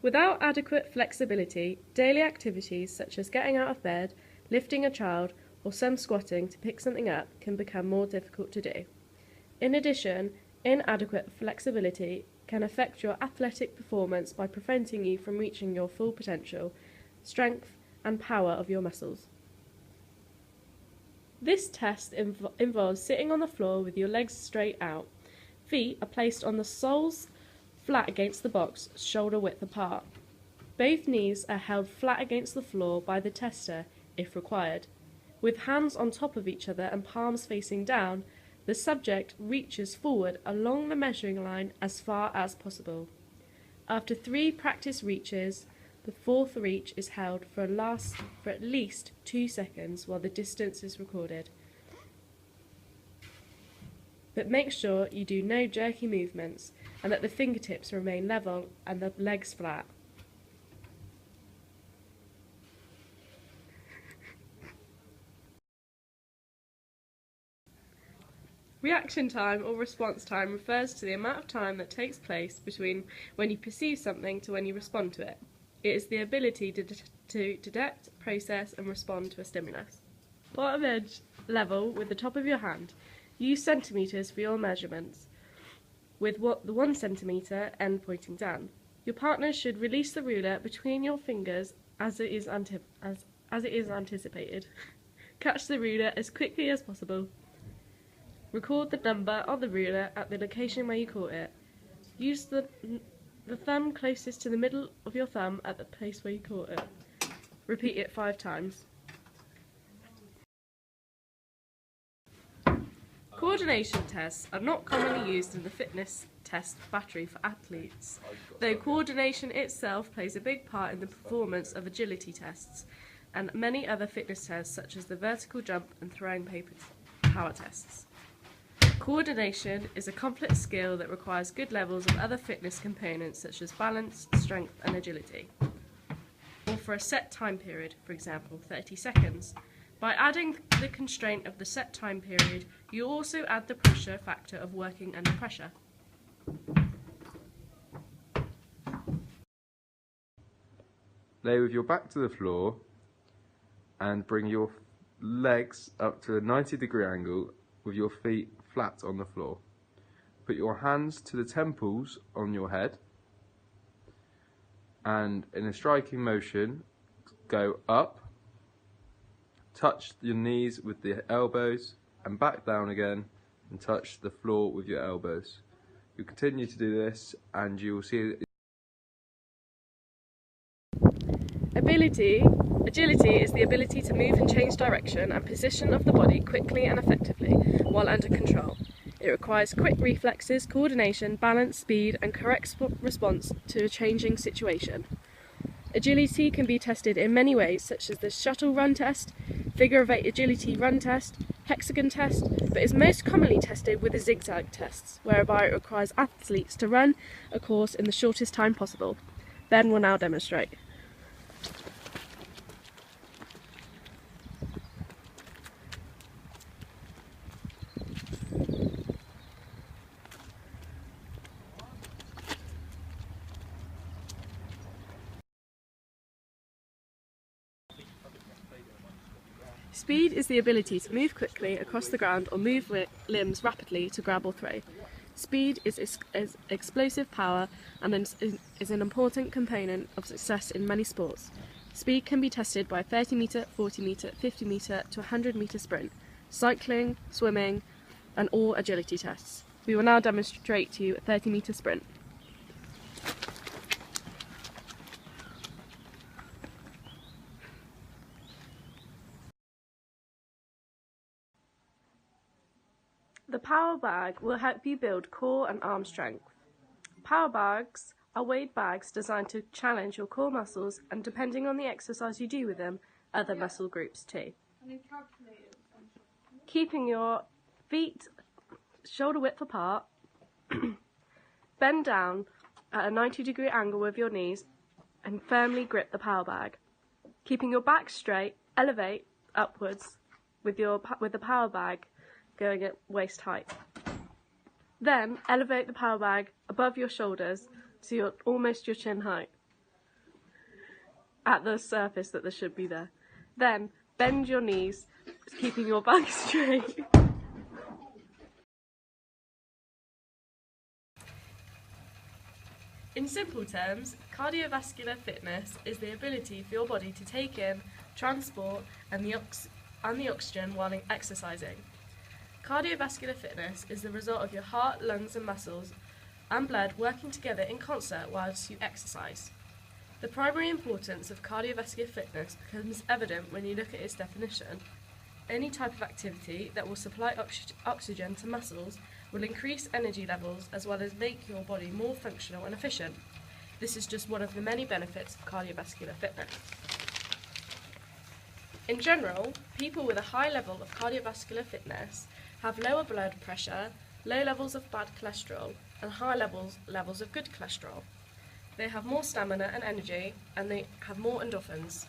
Without adequate flexibility, daily activities such as getting out of bed, lifting a child, or some squatting to pick something up can become more difficult to do. In addition, inadequate flexibility can affect your athletic performance by preventing you from reaching your full potential, strength, and power of your muscles. This test involves sitting on the floor with your legs straight out. Feet are placed on the soles flat against the box, shoulder width apart. Both knees are held flat against the floor by the tester if required. With hands on top of each other and palms facing down, the subject reaches forward along the measuring line as far as possible. After 3 practice reaches, the 4th reach is held for at least 2 seconds while the distance is recorded. But make sure you do no jerky movements and that the fingertips remain level and the legs flat. Reaction time or response time refers to the amount of time that takes place between when you perceive something to when you respond to it. It is the ability to detect, process and respond to a stimulus. Bottom edge level with the top of your hand. Use centimetres for your measurements, with the 1 centimetre end pointing down. Your partner should release the ruler between your fingers as it is anticipated. Catch the ruler as quickly as possible. Record the number on the ruler at the location where you caught it. Use the thumb closest to the middle of your thumb at the place where you caught it. Repeat it 5 times. Coordination tests are not commonly used in the fitness test battery for athletes, though coordination itself plays a big part in the performance of agility tests and many other fitness tests such as the vertical jump and throwing power tests. Coordination is a complex skill that requires good levels of other fitness components such as balance, strength and agility, or for a set time period, for example 30 seconds. By adding the constraint of the set time period, you also add the pressure factor of working under pressure. Lay with your back to the floor and bring your legs up to a 90-degree angle with your feet flat on the floor. Put your hands to the temples on your head and in a striking motion go up, touch your knees with the elbows and back down again and touch the floor with your elbows. You continue to do this and you will see Agility is the ability to move and change direction and position of the body quickly and effectively while under control. It requires quick reflexes, coordination, balance, speed and correct response to a changing situation. Agility can be tested in many ways such as the shuttle run test, figure of 8 agility run test, hexagon test, but is most commonly tested with the zigzag tests, whereby it requires athletes to run a course in the shortest time possible. Ben will now demonstrate. Speed is the ability to move quickly across the ground or move limbs rapidly to grab or throw. Speed is explosive power and is an important component of success in many sports. Speed can be tested by a 30 metre, 40 metre, 50 metre to 100 metre sprint, cycling, swimming and all agility tests. We will now demonstrate to you a 30 metre sprint. The power bag will help you build core and arm strength. Power bags are weighed bags designed to challenge your core muscles and, depending on the exercise you do with them, other muscle groups too. Keeping your feet shoulder width apart, bend down at a 90-degree angle with your knees and firmly grip the power bag. Keeping your back straight, elevate upwards with the power bag going at waist height. Then elevate the power bag above your shoulders to almost your chin height. at the surface that there should be there. Then bend your knees, keeping your back straight. In simple terms, cardiovascular fitness is the ability for your body to take in, transport, and the oxygen while exercising. Cardiovascular fitness is the result of your heart, lungs, and muscles and blood working together in concert whilst you exercise. The primary importance of cardiovascular fitness becomes evident when you look at its definition. Any type of activity that will supply oxygen to muscles will increase energy levels as well as make your body more functional and efficient. This is just one of the many benefits of cardiovascular fitness. In general, people with a high level of cardiovascular fitness have lower blood pressure, low levels of bad cholesterol, and high levels of good cholesterol. They have more stamina and energy, and they have more endorphins.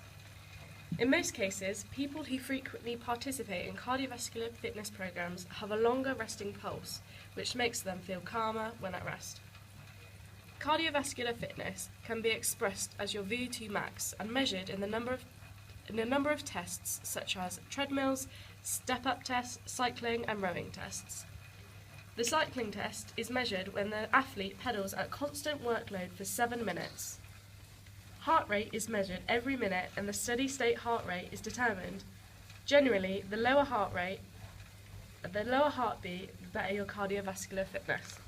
In most cases, people who frequently participate in cardiovascular fitness programs have a longer resting pulse, which makes them feel calmer when at rest. Cardiovascular fitness can be expressed as your VO2 max and measured in a number of tests such as treadmills, step-up tests, cycling and rowing tests. The cycling test is measured when the athlete pedals at constant workload for 7 minutes. Heart rate is measured every minute and the steady state heart rate is determined. Generally, the lower heartbeat, the better your cardiovascular fitness.